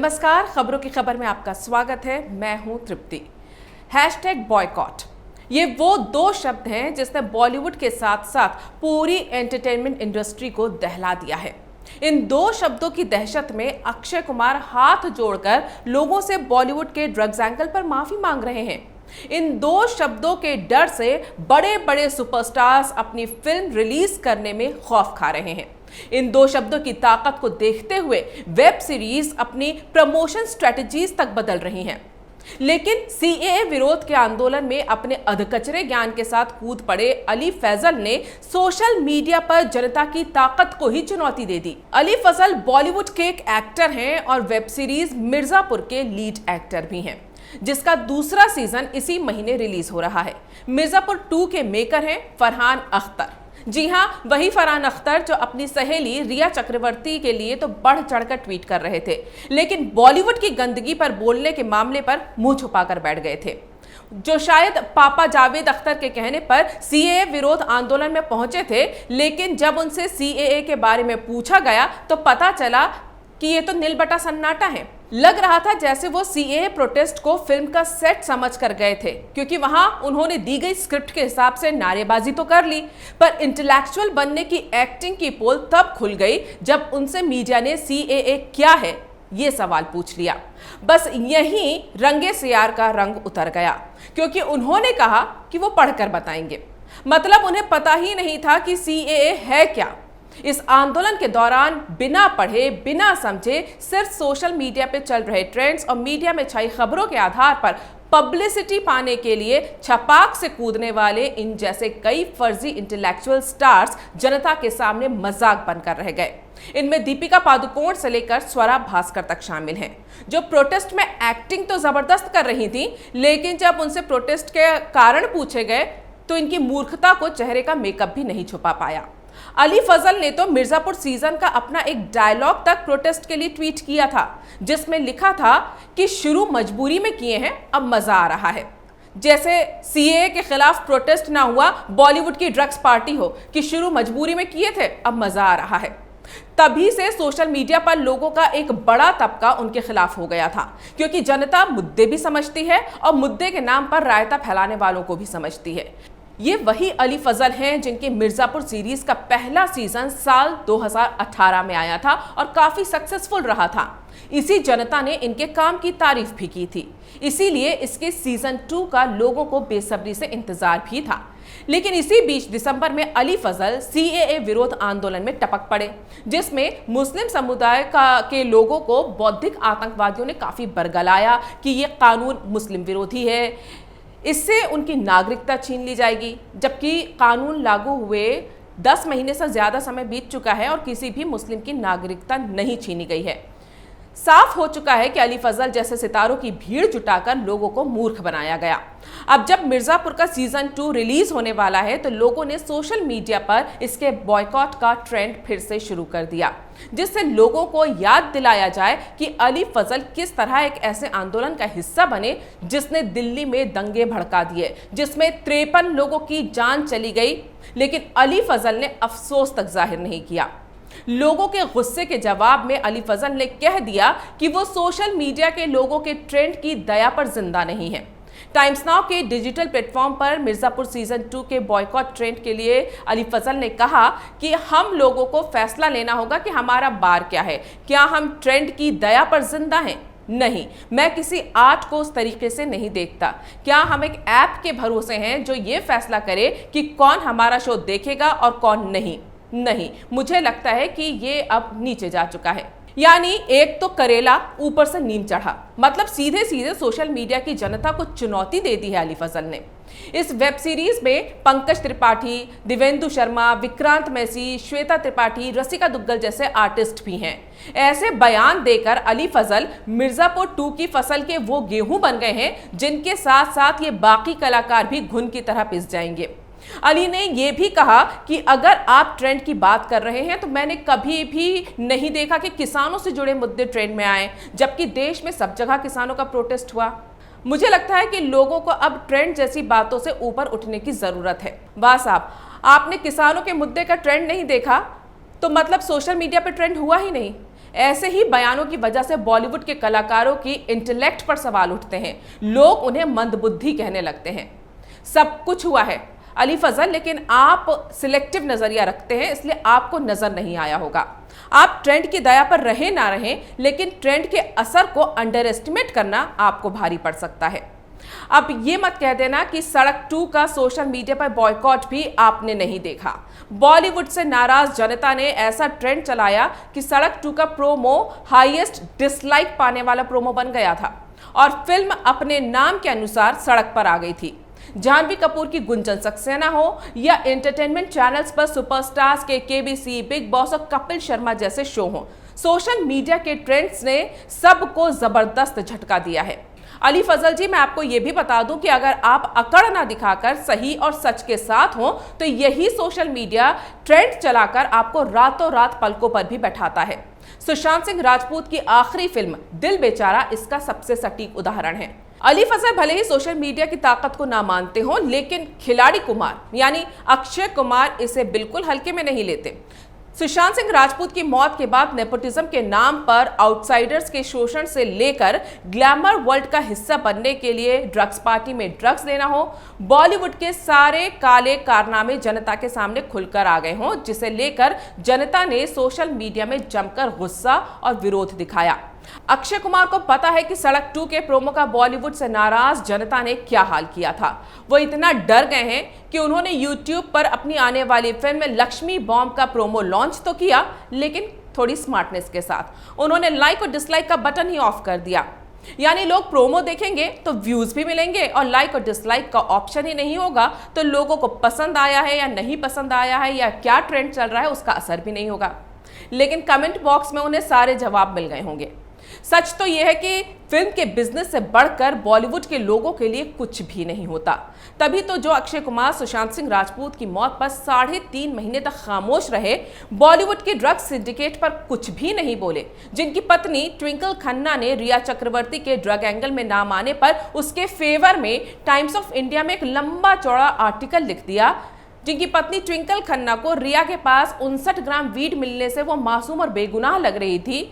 नमस्कार, खबरों की खबर में आपका स्वागत है। मैं हूं तृप्ति। हैशटैग बॉयकॉट, ये वो दो शब्द हैं जिसने बॉलीवुड के साथ साथ पूरी एंटरटेनमेंट इंडस्ट्री को दहला दिया है। इन दो शब्दों की दहशत में अक्षय कुमार हाथ जोड़कर लोगों से बॉलीवुड के ड्रग्स एंगल पर माफी मांग रहे हैं। इन दो शब्दों के डर से बड़े बड़े सुपरस्टार्स अपनी फिल्म रिलीज करने में खौफ खा रहे हैं। इन दो शब्दों की ताकत को देखते हुए वेब सीरीज अपनी प्रमोशन स्ट्रेटजीज तक बदल रही हैं। लेकिन सीएए विरोध के आंदोलन में अपने अधकचरे ज्ञान के साथ कूद पड़े अली फजल ने सोशल मीडिया पर जनता की ताकत को ही चुनौती दे दी। अली फजल बॉलीवुड के एक एक्टर हैं और वेब सीरीज मिर्जापुर के लीड एक्टर भी हैं, जिसका दूसरा सीजन इसी महीने रिलीज हो रहा है। मिर्जापुर 2 के मेकर हैं फरहान अख्तर। जी हां, वही फरहान अख्तर जो अपनी सहेली रिया चक्रवर्ती के लिए तो बढ़ चढ़कर ट्वीट कर रहे थे, लेकिन बॉलीवुड की गंदगी पर बोलने के मामले पर मुंह छुपाकर बैठ गए थे। जो शायद पापा जावेद अख्तर के कहने पर सीएए विरोध आंदोलन में पहुंचे थे, लेकिन जब उनसे सीएए के बारे में पूछा गया तो पता चला कि ये तो नील बटा सन्नाटा है। लग रहा था जैसे वो सीएए प्रोटेस्ट को फिल्म का सेट समझ कर गए थे, क्योंकि वहां उन्होंने दी गई स्क्रिप्ट के हिसाब से नारेबाजी तो कर ली, पर इंटेलेक्चुअल बनने की एक्टिंग की पोल तब खुल गई जब उनसे मीडिया ने सीएए क्या है ये सवाल पूछ लिया। बस यहीं रंगे सियार का रंग उतर गया, क्योंकि उन्होंने कहा कि वो पढ़कर बताएंगे। मतलब उन्हें पता ही नहीं था कि सीएए है क्या। इस आंदोलन के दौरान बिना पढ़े बिना समझे सिर्फ सोशल मीडिया पे चल रहे ट्रेंड्स और मीडिया में छाई खबरों के आधार पर पब्लिसिटी पाने के लिए छपाक से कूदने वाले इन जैसे कई फर्जी इंटेलेक्चुअल स्टार्स जनता के सामने मजाक बनकर रह गए। इनमें दीपिका पादुकोण से लेकर स्वरा भास्कर तक शामिल हैं, जो प्रोटेस्ट में एक्टिंग तो जबरदस्त कर रही थी, लेकिन जब उनसे प्रोटेस्ट के कारण पूछे गए तो इनकी मूर्खता को चेहरे का मेकअप भी नहीं छुपा पाया। अली फजल ने तो मिर्जापुर सीजन का अपना एक डायलॉग तक प्रोटेस्ट के लिए ट्वीट किया था, जिसमें लिखा था कि शुरू मजबूरी में किए हैं, अब मजा आ रहा है। जैसे सीएए के खिलाफ प्रोटेस्ट ना हुआ बॉलीवुड की ड्रग्स पार्टी हो कि शुरू मजबूरी में किए थे, अब मजा आ रहा है। तभी से सोशल मीडिया पर लोगों का एक बड़ा तबका उनके खिलाफ हो गया था, क्योंकि जनता मुद्दे भी समझती है और मुद्दे के नाम पर रायता फैलाने वालों को भी समझती है। ये वही अली फजल हैं जिनके मिर्जापुर सीरीज का पहला सीजन साल 2018 में आया था और काफी सक्सेसफुल रहा था। इसी जनता ने इनके काम की तारीफ भी की थी, इसीलिए इसके सीजन 2 का लोगों को बेसब्री से इंतजार भी था। लेकिन इसी बीच दिसंबर में अली फजल सीएए विरोध आंदोलन में टपक पड़े, जिसमें मुस्लिम समुदाय के लोगों को बौद्धिक आतंकवादियों ने काफी बरगलाया कि ये कानून मुस्लिम विरोधी है, इससे उनकी नागरिकता छीन ली जाएगी। जबकि कानून लागू हुए 10 महीने से ज्यादा समय बीत चुका है और किसी भी मुस्लिम की नागरिकता नहीं छीनी गई है। साफ हो चुका है कि अली फजल जैसे सितारों की भीड़ जुटाकर लोगों को मूर्ख बनाया गया। अब जब मिर्जापुर का सीजन 2 रिलीज होने वाला है तो लोगों ने सोशल मीडिया पर इसके बॉयकॉट का ट्रेंड फिर से शुरू कर दिया, जिससे लोगों को याद दिलाया जाए कि अली फजल किस तरह एक ऐसे आंदोलन का हिस्सा बने जिसने दिल्ली में दंगे भड़का दिए, जिसमें 53 लोगों की जान चली गई, लेकिन अली फजल ने अफसोस तक जाहिर नहीं किया। लोगों के गुस्से के जवाब में अली फजल ने कह दिया कि वो सोशल मीडिया के लोगों के ट्रेंड की दया पर जिंदा नहीं है। टाइम्स नाउ के डिजिटल प्लेटफॉर्म पर मिर्जापुर सीजन 2 के बॉयकॉट ट्रेंड के लिए अली फजल ने कहा कि हम लोगों को फैसला लेना होगा कि हमारा बार क्या है। क्या हम ट्रेंड की दया पर जिंदा हैं? नहीं, मैं किसी आर्ट को उस तरीके से नहीं देखता। क्या हम एक ऐप के भरोसे हैं जो ये फैसला करे कि कौन हमारा शो देखेगा और कौन नहीं? नहीं, मुझे लगता है कि ये अब नीचे जा चुका है। यानी एक तो करेला ऊपर से नीम चढ़ा, मतलब सीधे सीधे सोशल मीडिया की जनता को चुनौती दे दी है अली फजल ने। इस वेब सीरीज में पंकज त्रिपाठी, दिवेंदु शर्मा, विक्रांत मैसी, श्वेता त्रिपाठी, रसिका दुग्गल जैसे आर्टिस्ट भी हैं। ऐसे बयान देकर अली फजल मिर्जापुर 2 की फसल के वो गेहूं बन गए हैं जिनके साथ साथ ये बाकी कलाकार भी घुन की तरह पिस जाएंगे। अली ने यह भी कहा कि अगर आप ट्रेंड की बात कर रहे हैं तो मैंने कभी भी नहीं देखा कि किसानों से जुड़े मुद्दे ट्रेंड में आए, जबकि देश में सब जगह किसानों का प्रोटेस्ट हुआ। मुझे लगता है कि लोगों को अब ट्रेंड जैसी बातों से ऊपर उठने की जरूरत है। वाह साहब, आपने किसानों के मुद्दे का ट्रेंड नहीं देखा तो मतलब सोशल मीडिया पे ट्रेंड हुआ ही नहीं। ऐसे ही बयानों की वजह से बॉलीवुड के कलाकारों की इंटेलेक्ट पर सवाल उठते हैं। लोग उन्हें मंदबुद्धि कहने लगते हैं। सब कुछ हुआ है अली फजल, लेकिन आप सिलेक्टिव नजरिया रखते हैं, इसलिए आपको नजर नहीं आया होगा। आप ट्रेंड की दया पर रहे ना रहें, लेकिन ट्रेंड के असर को अंडर एस्टिमेट करना आपको भारी पड़ सकता है। अब ये मत कह देना कि सड़क 2 का सोशल मीडिया पर बॉयकॉट भी आपने नहीं देखा। बॉलीवुड से नाराज जनता ने ऐसा ट्रेंड चलाया कि सड़क 2 का प्रोमो हाईएस्ट डिसलाइक पाने वाला प्रोमो बन गया था और फिल्म अपने नाम के अनुसार सड़क पर आ गई थी। जानवी कपूर की गुंजन सक्सेना हो या एंटरटेनमेंट चैनल्स पर सुपरस्टार्स के केबीसी, बिग बॉस और कपिल शर्मा जैसे शो हो, सोशल मीडिया के ट्रेंड्स ने सबको जबरदस्त झटका दिया है। अली फजल जी, मैं आपको यह भी बता दूं कि अगर आप अकड़ ना दिखाकर सही और सच के साथ हो तो यही सोशल मीडिया ट्रेंड चलाकर आपको रातों रात पलकों पर भी बैठाता है। सुशांत सिंह राजपूत की आखिरी फिल्म दिल बेचारा इसका सबसे सटीक उदाहरण है। अली फजल भले ही सोशल मीडिया की ताकत को ना मानते हो, लेकिन खिलाड़ी कुमार यानी अक्षय कुमार इसे बिल्कुल हल्के में नहीं लेते। सुशांत सिंह राजपूत की मौत के बाद नेपोटिज्म के नाम पर आउटसाइडर्स के शोषण से लेकर ग्लैमर वर्ल्ड का हिस्सा बनने के लिए ड्रग्स पार्टी में ड्रग्स लेना हो, बॉलीवुड के सारे काले कारनामे जनता के सामने खुलकर आ गए हों, जिसे लेकर जनता ने सोशल मीडिया में जमकर गुस्सा और विरोध दिखाया। अक्षय कुमार को पता है कि सड़क 2 के प्रोमो का बॉलीवुड से नाराज जनता ने क्या हाल किया था। वो इतना डर गए हैं कि उन्होंने यूट्यूब पर अपनी आने वाली फिल्म लक्ष्मी बॉम्ब का प्रोमो लॉन्च तो किया, लेकिन थोड़ी स्मार्टनेस के साथ उन्होंने लाइक और डिसलाइक का बटन ही ऑफ कर दिया। यानी लोग प्रोमो देखेंगे तो व्यूज भी मिलेंगे और लाइक और डिसलाइक का ऑप्शन ही नहीं होगा, तो लोगों को पसंद आया है या नहीं पसंद आया है या क्या ट्रेंड चल रहा है उसका असर भी नहीं होगा। लेकिन कमेंट बॉक्स में उन्हें सारे जवाब मिल गए होंगे। सच तो यह है कि फिल्म के बिजनेस से बढ़कर बॉलीवुड के लोगों के लिए कुछ भी नहीं होता। तभी तो जो अक्षय कुमार सुशांत सिंह राजपूत की मौत पर 3.5 महीने तक खामोश रहे, बॉलीवुड के ड्रग्स सिंडिकेट पर कुछ भी नहीं बोले, जिनकी पत्नी ट्विंकल खन्ना ने रिया चक्रवर्ती के ड्रग एंगल में नाम आने पर उसके फेवर में टाइम्स ऑफ इंडिया में एक लंबा चौड़ा आर्टिकल लिख दिया, जिनकी पत्नी ट्विंकल खन्ना को रिया के पास 59 ग्राम वीड मिलने से वो मासूम और बेगुनाह लग रही थी,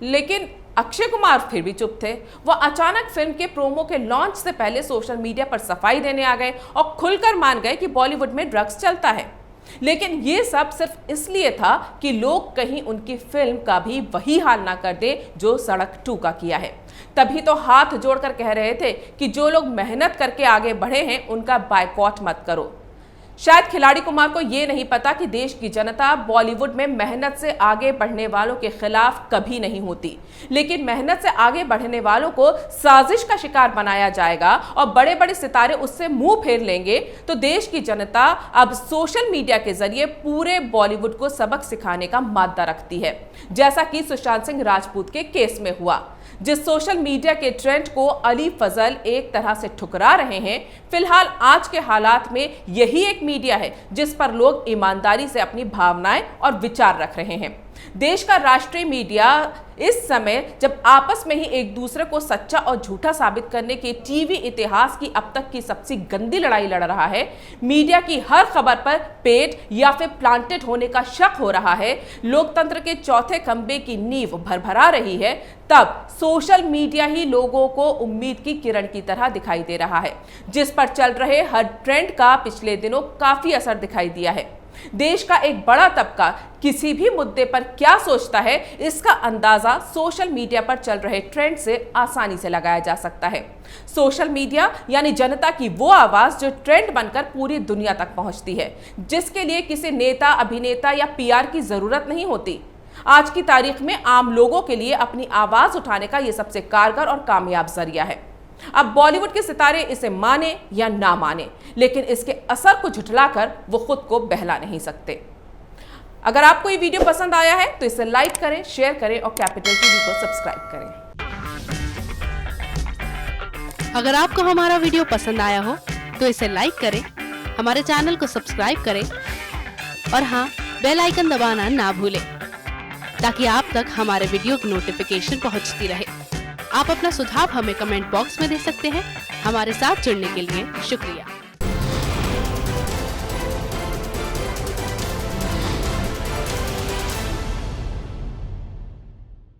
लेकिन अक्षय कुमार फिर भी चुप थे। वो अचानक फिल्म के प्रोमो के लॉन्च से पहले सोशल मीडिया पर सफाई देने आ गए और खुलकर मान गए कि बॉलीवुड में ड्रग्स चलता है। लेकिन ये सब सिर्फ इसलिए था कि लोग कहीं उनकी फिल्म का भी वही हाल ना कर दे जो सड़क 2 का किया है। तभी तो हाथ जोड़कर कह रहे थे कि जो लोग मेहनत करके आगे बढ़े हैं उनका बायकॉट मत करो। शायद खिलाड़ी कुमार को यह नहीं पता कि देश की जनता बॉलीवुड में मेहनत से आगे बढ़ने वालों के खिलाफ कभी नहीं होती, लेकिन मेहनत से आगे बढ़ने वालों को साजिश का शिकार बनाया जाएगा और बड़े बड़े सितारे उससे मुंह फेर लेंगे, तो देश की जनता अब सोशल मीडिया के जरिए पूरे बॉलीवुड को सबक सिखाने का मादा रखती है, जैसा कि सुशांत सिंह राजपूत के केस में हुआ। जिस सोशल मीडिया के ट्रेंड को अली फजल एक तरह से ठुकरा रहे हैं, फिलहाल आज के हालात में यही एक मीडिया है जिस पर लोग ईमानदारी से अपनी भावनाएं और विचार रख रहे हैं। देश का राष्ट्रीय मीडिया इस समय जब आपस में ही एक दूसरे को सच्चा और झूठा साबित करने के टीवी इतिहास की अब तक की सबसे गंदी लड़ाई लड़ रहा है, मीडिया की हर खबर पर पेड या फिर प्लांटेड होने का शक हो रहा है, लोकतंत्र के चौथे खंबे की नींव भरभरा रही है, तब सोशल मीडिया ही लोगों को उम्मीद की किरण की तरह दिखाई दे रहा है, जिस पर चल रहे हर ट्रेंड का पिछले दिनों काफी असर दिखाई दिया है। देश का एक बड़ा तबका किसी भी मुद्दे पर क्या सोचता है, इसका अंदाजा सोशल मीडिया पर चल रहे ट्रेंड से आसानी से लगाया जा सकता है। सोशल मीडिया यानी जनता की वो आवाज जो ट्रेंड बनकर पूरी दुनिया तक पहुंचती है, जिसके लिए किसी नेता, अभिनेता या पीआर की जरूरत नहीं होती। आज की तारीख में आम लोगों के लिए अपनी आवाज उठाने का यह सबसे कारगर और कामयाब जरिया है। अब बॉलीवुड के सितारे इसे माने या ना माने, लेकिन इसके असर को झुठलाकर वो खुद को बहला नहीं सकते। अगर आपको ये वीडियो पसंद आया है तो इसे लाइक करें, शेयर करें और कैपिटल टीवी को सब्सक्राइब करें। अगर आपको हमारा वीडियो पसंद आया हो तो इसे लाइक करें, हमारे चैनल को सब्सक्राइब करें और हाँ, बेल आइकन दबाना ना भूलें ताकि आप तक हमारे वीडियो की नोटिफिकेशन पहुंचती रहे। आप अपना सुझाव हमें कमेंट बॉक्स में दे सकते हैं। हमारे साथ जुड़ने के लिए शुक्रिया।